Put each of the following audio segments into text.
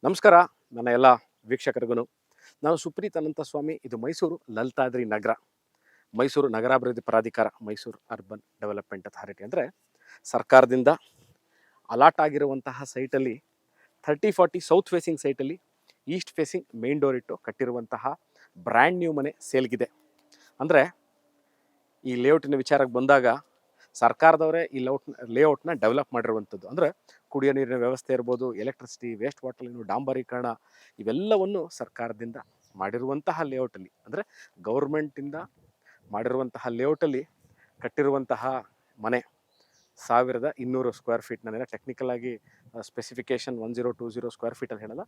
ನಮಸ್ಕಾರ ನನ್ನ ಎಲ್ಲ ವೀಕ್ಷಕರಿಗೂ. ನಾನು ಸುಪ್ರೀತ್ ಅನಂತ ಸ್ವಾಮಿ. ಇದು ಮೈಸೂರು ಲಲಿತಾದ್ರಿ ನಗರ, ಮೈಸೂರು ನಗರಾಭಿವೃದ್ಧಿ ಪ್ರಾಧಿಕಾರ, ಮೈಸೂರು ಅರ್ಬನ್ ಡೆವಲಪ್ಮೆಂಟ್ ಅಥಾರಿಟಿ. ಅಂದರೆ ಸರ್ಕಾರದಿಂದ ಅಲಾಟ್ ಆಗಿರುವಂತಹ ಸೈಟಲ್ಲಿ 30-40 ಸೌತ್ ಫೇಸಿಂಗ್ ಸೈಟಲ್ಲಿ ಈಸ್ಟ್ ಫೇಸಿಂಗ್ ಮೇನ್ ಡೋರ್ ಇಟ್ಟು ಕಟ್ಟಿರುವಂತಹ ಬ್ರ್ಯಾಂಡ್ ನ್ಯೂ ಮನೆ ಸೇಲ್ಗಿದೆ. ಅಂದರೆ ಈ ಲೇಔಟಿನ ವಿಚಾರಕ್ಕೆ ಬಂದಾಗ ಸರ್ಕಾರದವರೇ ಈ ಲೇಔಟ್ನ ಡೆವಲಪ್ ಮಾಡಿರುವಂಥದ್ದು. ಅಂದರೆ ಕುಡಿಯೋ ನೀರಿನ ವ್ಯವಸ್ಥೆ ಇರ್ಬೋದು, ಎಲೆಕ್ಟ್ರಿಸಿಟಿ, ವೇಸ್ಟ್ ವಾಟರ್ ಲೈನು, ಡಾಂಬರೀಕರಣ ಇವೆಲ್ಲವನ್ನು ಸರ್ಕಾರದಿಂದ ಮಾಡಿರುವಂತಹ ಲೇಔಟಲ್ಲಿ, ಅಂದರೆ ಗೌರ್ಮೆಂಟಿಂದ ಮಾಡಿರುವಂತಹ ಲೇಔಟಲ್ಲಿ ಕಟ್ಟಿರುವಂತಹ ಮನೆ 1200 ಸ್ಕ್ವೇರ್ ಫೀಟ್. ನಾನೇನೋ ಟೆಕ್ನಿಕಲ್ ಆಗಿ ಸ್ಪೆಸಿಫಿಕೇಶನ್ 1020 ಸ್ಕ್ವೇರ್ ಫೀಟಲ್ಲಿ ಹೇಳಲ್ಲ,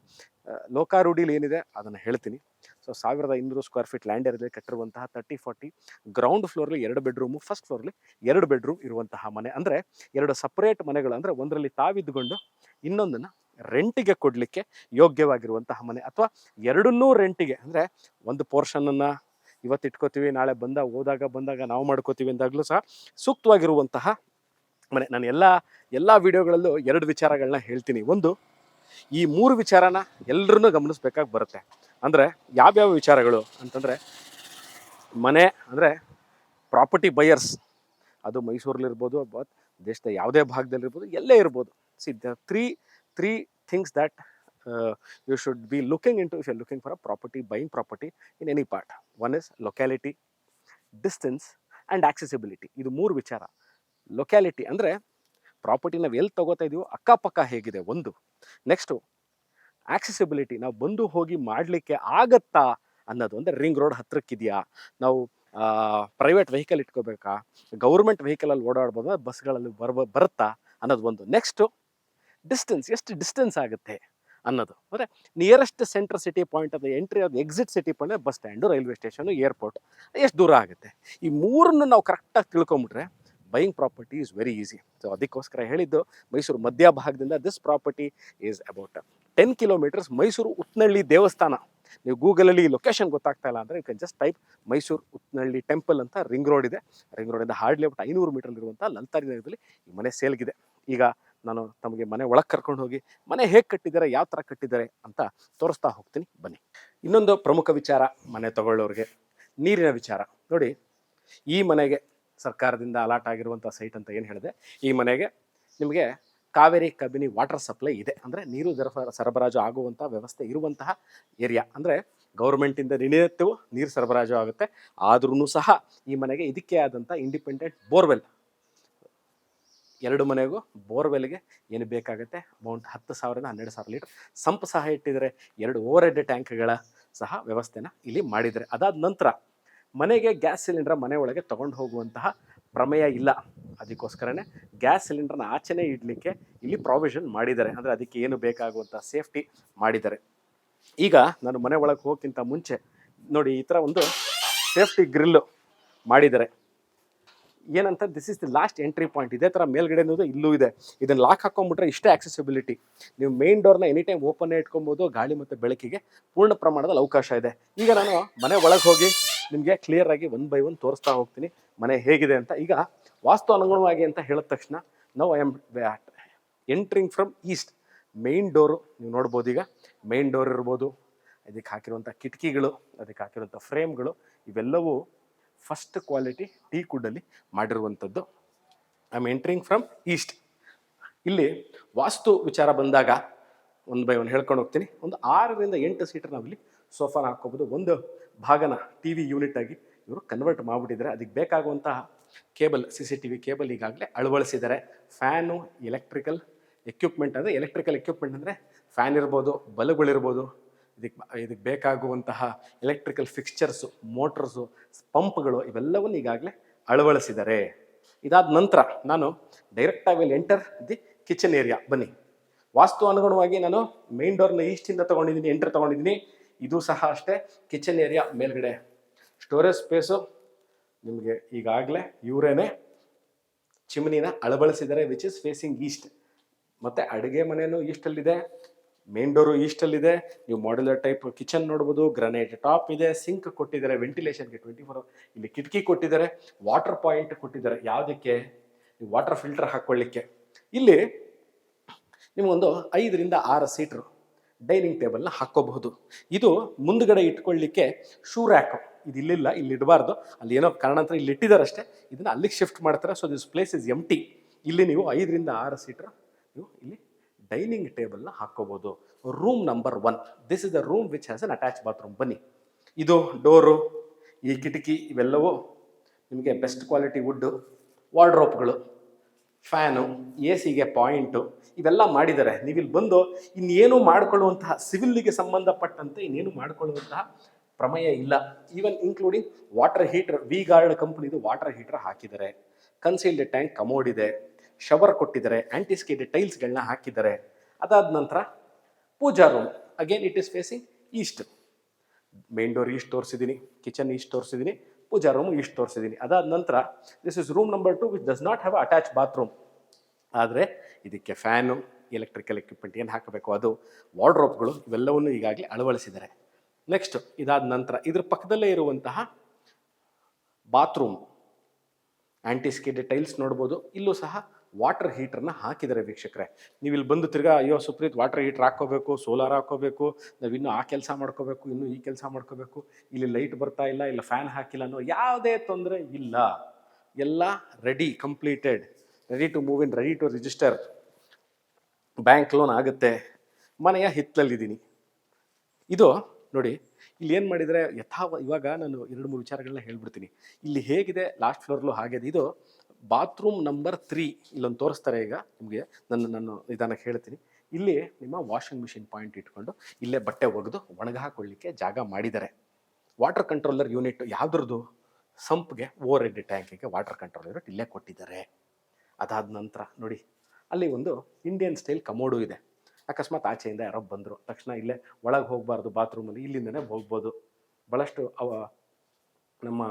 ಲೋಕಾರೂಢಿಲಿ ಏನಿದೆ ಅದನ್ನು ಹೇಳ್ತೀನಿ. ಸೊ 1200 ಸ್ಕ್ವೇರ್ ಫೀಟ್ ಲ್ಯಾಂಡ್ ಏರಿಯಾದಲ್ಲಿ ಕಟ್ಟಿರುವಂತಹ 30-40 ಗ್ರೌಂಡ್ ಫ್ಲೋರ್ಲಿ 2 ಬೆಡ್ರೂಮು, ಫಸ್ಟ್ ಫ್ಲೋರ್ಲಿ 2 ಬೆಡ್ರೂಮ್ ಇರುವಂತಹ ಮನೆ. ಅಂದರೆ 2 ಸಪ್ರೇಟ್ ಮನೆಗಳು. ಅಂದರೆ ಒಂದರಲ್ಲಿ ತಾವಿದ್ದುಕೊಂಡು ಇನ್ನೊಂದನ್ನು ರೆಂಟಿಗೆ ಕೊಡಲಿಕ್ಕೆ ಯೋಗ್ಯವಾಗಿರುವಂತಹ ಮನೆ, ಅಥವಾ ಎರಡನ್ನೂ ರೆಂಟಿಗೆ, ಅಂದರೆ ಒಂದು ಪೋರ್ಷನನ್ನು ಇವತ್ತು ಇಟ್ಕೋತೀವಿ, ನಾಳೆ ಹೋದಾಗ ನಾವು ಮಾಡ್ಕೋತೀವಿ ಅಂದಾಗಲೂ ಸಹ ಸೂಕ್ತವಾಗಿರುವಂತಹ ಮನೆ. ನಾನು ಎಲ್ಲ ವಿಡಿಯೋಗಳಲ್ಲೂ 2 ವಿಚಾರಗಳನ್ನ ಹೇಳ್ತೀನಿ. ಒಂದು, ಈ 3 ವಿಚಾರನ ಎಲ್ಲರೂ ಗಮನಿಸ್ಬೇಕಾಗಿ ಬರುತ್ತೆ. ಅಂದರೆ ಯಾವ್ಯಾವ ವಿಚಾರಗಳು ಅಂತಂದರೆ, ಮನೆ ಅಂದರೆ ಪ್ರಾಪರ್ಟಿ ಬಯರ್ಸ್, ಅದು ಮೈಸೂರಲ್ಲಿರ್ಬೋದು, ದೇಶದ ಯಾವುದೇ ಭಾಗದಲ್ಲಿರ್ಬೋದು, ಎಲ್ಲೇ ಇರ್ಬೋದು. See the three things that you should be looking into if you looking for a property, buying property in any part. One is locality, distance and accessibility. ಇದು 3 ವಿಚಾರ. ಲೊಕ್ಯಾಲಿಟಿ ಅಂದರೆ property ನಾವು ಎಲ್ಲಿ ತಗೋತಾ ಇದೀವೋ ಅಕ್ಕಪಕ್ಕ ಹೇಗಿದೆ ಒಂದು. ನೆಕ್ಸ್ಟು ಆಕ್ಸೆಸಿಬಿಲಿಟಿ, ನಾವು ಬಂದು ಹೋಗಿ ಮಾಡಲಿಕ್ಕೆ ಆಗತ್ತಾ ಅನ್ನೋದು. ಅಂದರೆ ರಿಂಗ್ ರೋಡ್ ಹತ್ರಕ್ಕಿದೆಯಾ, ನಾವು ಪ್ರೈವೇಟ್ ವೆಹಿಕಲ್ ಇಟ್ಕೋಬೇಕಾ, ಗೌರ್ಮೆಂಟ್ ವೆಹಿಕಲಲ್ಲಿ ಓಡಾಡ್ಬೋದಾ, ಬಸ್ಗಳಲ್ಲಿ ಬರುತ್ತಾ ಅನ್ನೋದು ಒಂದು. ನೆಕ್ಸ್ಟು ಡಿಸ್ಟೆನ್ಸ್, ಎಷ್ಟು ಡಿಸ್ಟೆನ್ಸ್ ಆಗುತ್ತೆ ಅನ್ನೋದು. ಅಂದರೆ ನಿಯರೆಸ್ಟ್ ಸೆಂಟ್ರ್ ಸಿಟಿ ಪಾಯಿಂಟ್, ಅದು ಎಂಟ್ರಿ, ಅದು exit city point, bus stand, railway station, airport ಎಷ್ಟು ದೂರ ಆಗುತ್ತೆ. ಈ 3 ನಾವು ಕರೆಕ್ಟಾಗಿ ತಿಳ್ಕೊಂಬಿಟ್ರೆ buying property is very easy. So ಅದಕ್ಕೋಸ್ಕರ ಹೇಳಿದ್ದು ಮೈಸೂರು ಮಧ್ಯ ಭಾಗದಿಂದ this property is about 10 kilometres. Mysuru Utnalli ದೇವಸ್ಥಾನ, ನೀವು ಗೂಗಲಲ್ಲಿ ಲೊಕೇಶನ್ ಗೊತ್ತಾಗ್ತಾ ಇಲ್ಲ ಅಂದರೆ you can just type Mysuru Utnalli temple ಅಂತ. ರಿಂಗ್ ರೋಡ್ ಇದೆ, ರಿಂಗ್ ರೋಡಿಂದ ಹಾರ್ಡ್ಲಿ ಅಬೌಟ್ 500 ಮೀಟರ್ ಇರುವಂಥ ಲಲಿತಾದ್ರಿ ನಗರದಲ್ಲಿ ಈ ಮನೆ ಸೇಲ್ಗಿದೆ. ಈಗ ನಾನು ತಮಗೆ ಮನೆ ಒಳಗೆ ಕರ್ಕೊಂಡು ಹೋಗಿ ಮನೆ ಹೇಗೆ ಕಟ್ಟಿದ್ದಾರೆ, ಯಾವ ಥರ ಕಟ್ಟಿದ್ದಾರೆ ಅಂತ ತೋರಿಸ್ತಾ ಹೋಗ್ತೀನಿ, ಬನ್ನಿ. ಇನ್ನೊಂದು ಪ್ರಮುಖ ವಿಚಾರ ಮನೆ ತಗೊಳ್ಳೋರಿಗೆ, ನೀರಿನ ವಿಚಾರ. ನೋಡಿ, ಈ ಮನೆಗೆ ಸರ್ಕಾರದಿಂದ ಅಲಾಟ್ ಆಗಿರುವಂಥ ಸೈಟ್ ಅಂತ ಏನು ಹೇಳಿದೆ, ಈ ಮನೆಗೆ ನಿಮಗೆ ಕಾವೇರಿ ಕಬಿನಿ ವಾಟರ್ ಸಪ್ಲೈ ಇದೆ. ಅಂದರೆ ನೀರು ಸರಬರಾಜು ಆಗುವಂಥ ವ್ಯವಸ್ಥೆ ಇರುವಂತಹ ಏರಿಯಾ. ಅಂದರೆ ಗೌರ್ಮೆಂಟಿಂದ ದಿನನಿತ್ಯವೂ ನೀರು ಸರಬರಾಜು ಆಗುತ್ತೆ. ಆದ್ರೂ ಸಹ ಈ ಮನೆಗೆ ಇದಕ್ಕೆ ಆದಂಥ ಇಂಡಿಪೆಂಡೆಂಟ್ ಬೋರ್ವೆಲ್, 2 ಮನೆಗೂ ಬೋರ್ವೆಲ್ಗೆ ಏನು ಬೇಕಾಗುತ್ತೆ ಅಮೌಂಟ್ 10,000ರಿಂದ 12,000 ಲೀಟರ್ ಸಂಪ್ ಸಹ ಇಟ್ಟಿದ್ದಾರೆ. 2 ಓವರ್ ಹೆಡ್ ಟ್ಯಾಂಕ್ಗಳ ಸಹ ವ್ಯವಸ್ಥೆನ ಇಲ್ಲಿ ಮಾಡಿದ್ದಾರೆ. ಅದಾದ ನಂತರ ಮನೆಗೆ ಗ್ಯಾಸ್ ಸಿಲಿಂಡರ್ ಮನೆ ಒಳಗೆ ತೊಗೊಂಡು ಹೋಗುವಂತಹ ಪ್ರಮೇಯ ಇಲ್ಲ. ಅದಕ್ಕೋಸ್ಕರನೇ ಗ್ಯಾಸ್ ಸಿಲಿಂಡರ್ನ ಆಚೆನೇ ಇಡಲಿಕ್ಕೆ ಇಲ್ಲಿ ಪ್ರಾವಿಷನ್ ಮಾಡಿದ್ದಾರೆ. ಅಂದರೆ ಅದಕ್ಕೆ ಏನು ಬೇಕಾಗುವಂಥ ಸೇಫ್ಟಿ ಮಾಡಿದ್ದಾರೆ. ಈಗ ನಾನು ಮನೆ ಒಳಗೆ ಹೋಗೋಕ್ಕಿಂತ ಮುಂಚೆ ನೋಡಿ, ಈ ಥರ ಒಂದು ಸೇಫ್ಟಿ ಗ್ರಿಲ್ಲು ಮಾಡಿದ್ದಾರೆ. ಏನಂತ, this is the last entry point. ಇದೇ ಥರ ಮೇಲ್ಗಡೆ ಅನ್ನೋದು ಇಲ್ಲೂ ಇದೆ. ಇದನ್ನು ಲಾಕ್ ಹಾಕೊಂಡ್ಬಿಟ್ರೆ ಇಷ್ಟೇ ಆಕ್ಸೆಸಿಬಿಲಿಟಿ. ನೀವು ಮೇನ್ ಡೋರ್ನ ಎನಿ ಟೈಮ್ ಓಪನ್ನೇ ಇಟ್ಕೊಬೋದು. ಗಾಳಿ ಮತ್ತು ಬೆಳಕಿಗೆ ಪೂರ್ಣ ಪ್ರಮಾಣದಲ್ಲಿ ಅವಕಾಶ ಇದೆ. ಈಗ ನಾನು ಮನೆ ಒಳಗೆ ಹೋಗಿ ನಿಮಗೆ ಕ್ಲಿಯರ್ ಆಗಿ 1 by 1 ತೋರಿಸ್ತಾ ಹೋಗ್ತೀನಿ ಮನೆ ಹೇಗಿದೆ ಅಂತ. ಈಗ ವಾಸ್ತು ಅನುಗುಣವಾಗಿ ಅಂತ ಹೇಳಿದ ತಕ್ಷಣ ನಾವು I am entering from East. Main door ನೀವು ನೋಡ್ಬೋದು. ಈಗ ಮೇನ್ ಡೋರ್ ಇರ್ಬೋದು, ಅದಕ್ಕೆ ಹಾಕಿರುವಂಥ ಕಿಟಕಿಗಳು, ಅದಕ್ಕೆ ಹಾಕಿರುವಂಥ ಫ್ರೇಮ್ಗಳು, ಇವೆಲ್ಲವೂ ಫಸ್ಟ್ ಕ್ವಾಲಿಟಿ ಟೀಕ್ ವುಡ್ಡಲ್ಲಿ ಮಾಡಿರುವಂಥದ್ದು. I am entering from East. ಇಲ್ಲಿ ವಾಸ್ತು ವಿಚಾರ ಬಂದಾಗ 1 by 1 ಹೇಳ್ಕೊಂಡು ಹೋಗ್ತೀನಿ. ಒಂದು 6ರಿಂದ 8 ಸೀಟರ್ ನಾವಿಲ್ಲಿ ಸೋಫಾನ ಹಾಕ್ಕೋಬೋದು. ಒಂದು ಭಾಗನ ಟಿ ವಿ ಯೂನಿಟ್ ಆಗಿ ಇವರು ಕನ್ವರ್ಟ್ ಮಾಡಿಬಿಟ್ಟಿದ್ದಾರೆ. ಅದಕ್ಕೆ ಬೇಕಾಗುವಂತಹ ಕೇಬಲ್, CCTV ಕೇಬಲ್ ಈಗಾಗಲೇ ಅಳವಡಿಸಿದ್ದಾರೆ. ಫ್ಯಾನು, ಎಲೆಕ್ಟ್ರಿಕಲ್ ಎಕ್ವಿಪ್ಮೆಂಟ್, ಅಂದರೆ ಎಲೆಕ್ಟ್ರಿಕಲ್ ಎಕ್ವಿಪ್ಮೆಂಟ್ ಅಂದರೆ ಫ್ಯಾನ್ ಇರ್ಬೋದು, ಬಲ್ಬ್ಗಳಿರ್ಬೋದು, ಇದಕ್ಕೆ ಬೇಕಾಗುವಂತಹ ಎಲೆಕ್ಟ್ರಿಕಲ್ ಫಿಕ್ಸ್ಚರ್ಸು, ಮೋಟರ್ಸು, ಪಂಪ್ಗಳು, ಇವೆಲ್ಲವನ್ನು ಈಗಾಗಲೇ ಅಳವಡಿಸಿದ್ದಾರೆ. ಇದಾದ ನಂತರ ನಾನು ಡೈರೆಕ್ಟಾಗಿ ಇಲ್ಲಿ ಎಂಟರ್ ದಿ ಕಿಚನ್ ಏರಿಯಾ. ಬನ್ನಿ, ವಾಸ್ತು ಅನುಗುಣವಾಗಿ ನಾನು ಮೇನ್ ಡೋರ್ನ ಈಸ್ಟಿಂದ ತೊಗೊಂಡಿದ್ದೀನಿ, ಎಂಟರ್ ತೊಗೊಂಡಿದ್ದೀನಿ. ಇದು ಸಹ ಅಷ್ಟೇ ಕಿಚನ್ ಏರಿಯಾ. ಮೇಲ್ಗಡೆ ಸ್ಟೋರೇಜ್ ಸ್ಪೇಸು ನಿಮಗೆ ಈಗಾಗಲೇ ಇವರೇನೆ ಚಿಮ್ನಿನ ಅಳವಡಿಸಿದ್ದಾರೆ, ವಿಚ್ ಇಸ್ ಫೇಸಿಂಗ್ ಈಸ್ಟ್. ಮತ್ತು ಅಡುಗೆ ಮನೆಯೂ ಈಸ್ಟಲ್ಲಿದೆ, ಮೇನ್ ಡೋರು ಈಸ್ಟಲ್ಲಿದೆ. ನೀವು ಮಾಡ್ಯುಲರ್ ಟೈಪ್ ಕಿಚನ್ ನೋಡ್ಬೋದು. ಗ್ರನೈಟ್ ಟಾಪ್ ಇದೆ, ಸಿಂಕ್ ಕೊಟ್ಟಿದ್ದಾರೆ, ವೆಂಟಿಲೇಷನ್ಗೆ 24 ಇಲ್ಲಿ ಕಿಟಕಿ ಕೊಟ್ಟಿದ್ದಾರೆ, ವಾಟರ್ ಪಾಯಿಂಟ್ ಕೊಟ್ಟಿದ್ದಾರೆ. ಯಾವುದಕ್ಕೆ, ನೀವು ವಾಟರ್ ಫಿಲ್ಟರ್ ಹಾಕ್ಕೊಳ್ಳಿಕ್ಕೆ. ಇಲ್ಲಿ ನಿಮಗೊಂದು 5ರಿಂದ 6 ಸೀಟ್ರು ಡೈನಿಂಗ್ ಟೇಬಲ್ನ ಹಾಕ್ಕೋಬಹುದು. ಇದು ಮುಂದ್ಗಡೆ ಇಟ್ಕೊಳ್ಳಿಕ್ಕೆ ಶೂ ರ್ಯಾಕ್, ಇದು ಇಲ್ಲಿಲ್ಲ, ಇಲ್ಲಿ ಇಡಬಾರ್ದು, ಅಲ್ಲಿ ಏನೋ ಕಾರಣಾಂತರ ಇಲ್ಲಿ ಇಟ್ಟಿದ್ದಾರಷ್ಟೇ, ಇದನ್ನ ಅಲ್ಲಿಗೆ ಶಿಫ್ಟ್ ಮಾಡ್ತಾರೆ. So this place is empty. ಇಲ್ಲಿ ನೀವು 5ರಿಂದ 6 ಸೀಟರ್ ನೀವು ಇಲ್ಲಿ ಡೈನಿಂಗ್ ಟೇಬಲ್ನ ಹಾಕ್ಕೋಬಹುದು. Room number 1, this is the room which has an attach bathroom. ಬನ್ನಿ, ಇದು ಡೋರು, ಈ ಕಿಟಕಿ ಇವೆಲ್ಲವೂ ನಿಮಗೆ ಬೆಸ್ಟ್ ಕ್ವಾಲಿಟಿ ವುಡ್ಡು, ವಾರ್ಡ್ರೋಪ್ಗಳು, ಫ್ಯಾನು, ಎ ಸಿಗೆ ಪಾಯಿಂಟು ಇವೆಲ್ಲ ಮಾಡಿದ್ದಾರೆ. ನೀವಿಲ್ಲಿ ಬಂದು ಇನ್ನೇನು ಮಾಡಿಕೊಳ್ಳುವಂತಹ ಸಿವಿಲ್ಗೆ ಸಂಬಂಧಪಟ್ಟಂತೆ ಇನ್ನೇನು ಮಾಡಿಕೊಳ್ಳುವಂತಹ ಪ್ರಮೇಯ ಇಲ್ಲ. Even including water heater, V guard ಕಂಪ್ನಿದು ವಾಟರ್ ಹೀಟರ್ ಹಾಕಿದ್ದಾರೆ. ಕನ್ಸೀಲ್ಡ್ ಟ್ಯಾಂಕ್ ಕಮೋಡ್ ಇದೆ, ಶವರ್ ಕೊಟ್ಟಿದ್ದಾರೆ, ಆಂಟಿಸ್ಕೇಟೆಡ್ ಟೈಲ್ಸ್ಗಳನ್ನ ಹಾಕಿದ್ದಾರೆ. ಅದಾದ ನಂತರ puja room, again it is facing east. Main door east ತೋರಿಸಿದ್ದೀನಿ, ಕಿಚನ್ ಈಸ್ಟ್ ತೋರಿಸಿದ್ದೀನಿ, ಪೂಜಾ ರೂಮ್ ಈಸ್ಟ್ ತೋರಿಸಿದ್ದೀನಿ. ಅದಾದ ನಂತರ this is room number 2 which does not have attach bathroom. ಆದರೆ ಇದಕ್ಕೆ ಫ್ಯಾನು, ಎಲೆಕ್ಟ್ರಿಕಲ್ ಎಕ್ವಿಪ್ಮೆಂಟ್ ಏನು ಹಾಕಬೇಕು ಅದು, ವಾರ್ಡ್ರೋಬ್ಗಳು ಇವೆಲ್ಲವನ್ನು ಈಗಾಗಲೇ ಅಳವಡಿಸಿದ್ದಾರೆ. ನೆಕ್ಸ್ಟ್ ಇದಾದ ನಂತರ ಇದ್ರ ಪಕ್ಕದಲ್ಲೇ ಇರುವಂತಹ ಬಾತ್ರೂಮ್, ಆಂಟಿಸ್ಕೇಟೆಡ್ ಟೈಲ್ಸ್ ನೋಡ್ಬೋದು. ಇಲ್ಲೂ ಸಹ ವಾಟರ್ ಹೀಟರ್ನ ಹಾಕಿದ್ದಾರೆ ವೀಕ್ಷಕರೇ. ನೀವು ಇಲ್ಲಿ ಬಂದು ತಿರ್ಗಾ ಅಯ್ಯೋ ಸುಪ್ರೀತ್ ವಾಟರ್ ಹೀಟರ್ ಹಾಕ್ಕೋಬೇಕು, ಸೋಲಾರ್ ಹಾಕ್ಕೋಬೇಕು, ನಾವು ಇನ್ನೂ ಆ ಕೆಲಸ ಮಾಡ್ಕೋಬೇಕು, ಇನ್ನೂ ಈ ಕೆಲಸ ಮಾಡ್ಕೋಬೇಕು, ಇಲ್ಲಿ ಲೈಟ್ ಬರ್ತಾ ಇಲ್ಲ, ಇಲ್ಲ ಫ್ಯಾನ್ ಹಾಕಿಲ್ಲ ಅನ್ನೋ ಯಾವುದೇ ತೊಂದರೆ ಇಲ್ಲ. ಎಲ್ಲ ready, completed, ready to move in, ready to register, bank loan ಆಗುತ್ತೆ. ಮನೆಯ ಹಿತ್ತಲಲ್ಲಿದ್ದೀನಿ. ಇದು ನೋಡಿ, ಇಲ್ಲಿ ಏನು ಮಾಡಿದರೆ ಇವಾಗ ನಾನು 2-3 ವಿಚಾರಗಳನ್ನ ಹೇಳ್ಬಿಡ್ತೀನಿ. ಇಲ್ಲಿ ಹೇಗಿದೆ ಲಾಸ್ಟ್ ಫ್ಲೋರ್ಲು ಹಾಗೆ ಇದು ಬಾತ್ರೂಮ್ ನಂಬರ್ 3 ಇಲ್ಲೊಂದು ತೋರಿಸ್ತಾರೆ. ಈಗ ನಿಮಗೆ ನಾನು ನಿಧಾನಕ್ಕೆ ಹೇಳ್ತೀನಿ. ಇಲ್ಲಿ ನಿಮ್ಮ ವಾಷಿಂಗ್ ಮಿಷಿನ್ ಪಾಯಿಂಟ್ ಇಟ್ಕೊಂಡು ಇಲ್ಲೇ ಬಟ್ಟೆ ಒಗೆದು ಒಣಗ ಹಾಕೊಳ್ಳಿಕ್ಕೆ ಜಾಗ ಮಾಡಿದ್ದಾರೆ. ವಾಟರ್ ಕಂಟ್ರೋಲರ್ ಯೂನಿಟ್ ಯಾವುದ್ರದ್ದು, ಸಂಪ್ಗೆ ಓವರ್ ಹೆಡ್ ಟ್ಯಾಂಕಿಗೆ ವಾಟರ್ ಕಂಟ್ರೋಲರ್ ಯೂನಿಟ್ ಇಲ್ಲೇ ಕೊಟ್ಟಿದ್ದಾರೆ. ಅದಾದ ನಂತರ ನೋಡಿ, ಅಲ್ಲಿ ಒಂದು ಇಂಡಿಯನ್ ಸ್ಟೈಲ್ ಕಮೋಡು ಇದೆ. ಅಕಸ್ಮಾತ್ ಆಚೆಯಿಂದ ಯಾರೋ ಬಂದರು ತಕ್ಷಣ ಇಲ್ಲೇ ಒಳಗೆ ಹೋಗಬಾರ್ದು, ಬಾತ್ರೂಮಲ್ಲಿ ಇಲ್ಲಿಂದನೇ ಹೋಗ್ಬೋದು. ಭಾಳಷ್ಟು ನಮ್ಮ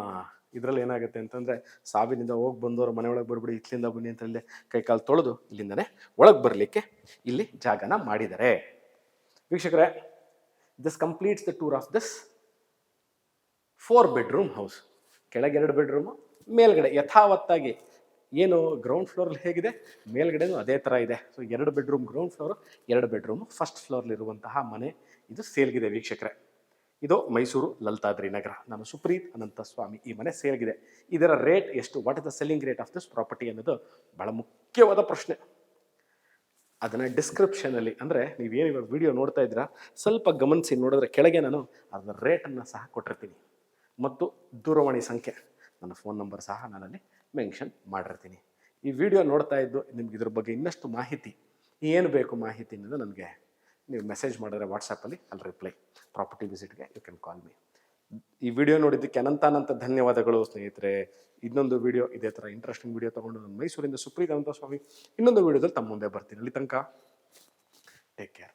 ಇದರಲ್ಲಿ ಏನಾಗುತ್ತೆ ಅಂತಂದರೆ, ಸಾವಿನಿಂದ ಹೋಗಿ ಬಂದವರು ಮನೆಯೊಳಗೆ ಬರ್ಬಿಡಿ, ಇತ್ಲಿಂದ ಬನ್ನಿ ಅಂತ ಇಲ್ಲೇ ಕೈಕಾಲು ತೊಳೆದು ಇಲ್ಲಿಂದನೇ ಒಳಗೆ ಬರಲಿಕ್ಕೆ ಇಲ್ಲಿ ಜಾಗನ ಮಾಡಿದ್ದಾರೆ. ವೀಕ್ಷಕರೇ, this completes the tour of this 4 bedroom house. ಕೆಳಗೆ 2 ಬೆಡ್ರೂಮು, ಮೇಲ್ಗಡೆ ಯಥಾವತ್ತಾಗಿ ಏನು ಗ್ರೌಂಡ್ ಫ್ಲೋರಲ್ಲಿ ಹೇಗಿದೆ ಮೇಲ್ಗಡೆನೂ ಅದೇ ಥರ ಇದೆ. So 2 bedroom ground floor, 2 bedroom first ಫ್ಲೋರ್ಲಿರುವಂತಹ ಮನೆ ಇದು ಸೇಲ್ಗಿದೆ ವೀಕ್ಷಕರೇ. ಇದು ಮೈಸೂರು ಲಲಿತಾದ್ರಿ ನಗರ. ನಾನು ಸುಪ್ರೀತ್ ಅನಂತಸ್ವಾಮಿ. ಈ ಮನೆ ಸೇಲ್ಗಿದೆ. ಇದರ ರೇಟ್ ಎಷ್ಟು, what is the selling rate of this property ಅನ್ನೋದು ಬಹಳ ಮುಖ್ಯವಾದ ಪ್ರಶ್ನೆ. ಅದನ್ನು ಡಿಸ್ಕ್ರಿಪ್ಷನಲ್ಲಿ, ಅಂದರೆ ನೀವೇನು ಇವಾಗ ವಿಡಿಯೋ ನೋಡ್ತಾ ಇದ್ದೀರಾ ಸ್ವಲ್ಪ ಗಮನಿಸಿ ನೋಡಿದ್ರೆ ಕೆಳಗೆ ನಾನು ಅದರ ರೇಟನ್ನು ಸಹ ಕೊಟ್ಟಿರ್ತೀನಿ, ಮತ್ತು ದೂರವಾಣಿ ಸಂಖ್ಯೆ, ನನ್ನ ಫೋನ್ ನಂಬರ್ ಸಹ ನಾನಲ್ಲಿ ಮೆನ್ಷನ್ ಮಾಡಿರ್ತೀನಿ. ಈ ವಿಡಿಯೋ ನೋಡ್ತಾ ಇದ್ದು ನಿಮ್ಗೆ ಇದ್ರ ಬಗ್ಗೆ ಇನ್ನಷ್ಟು ಮಾಹಿತಿ ಏನು ಬೇಕು ಮಾಹಿತಿ ಅನ್ನೋದು ನನಗೆ ನೀವು ಮೆಸೇಜ್ ಮಾಡಿದ್ರೆ ವಾಟ್ಸಪ್ಪಲ್ಲಿ ಅಲ್ಲಿ ರಿಪ್ಲೈ. ಪ್ರಾಪರ್ಟಿ ವಿಸಿಟ್ಗೆ ಯು ಕ್ಯಾನ್ ಕಾಲ್ ಮೀ. ಈ ವಿಡಿಯೋ ನೋಡಿದ್ದಕ್ಕೆ ಅನಂತ ಧನ್ಯವಾದಗಳು ಸ್ನೇಹಿತರೆ. ಇನ್ನೊಂದು ವಿಡಿಯೋ ಇದೇ ಥರ ಇಂಟ್ರೆಸ್ಟಿಂಗ್ ವಿಡಿಯೋ ತೊಗೊಂಡು ನಾನು ಮೈಸೂರಿಂದ ಸುಪ್ರೀತ್ ಅನಂತಸ್ವಾಮಿ ಇನ್ನೊಂದು ವಿಡಿಯೋದಲ್ಲಿ ತಮ್ಮ ಮುಂದೆ ಬರ್ತೀನಿ. ಅಲ್ಲಿ ತನಕ ಟೇಕ್ ಕೇರ್.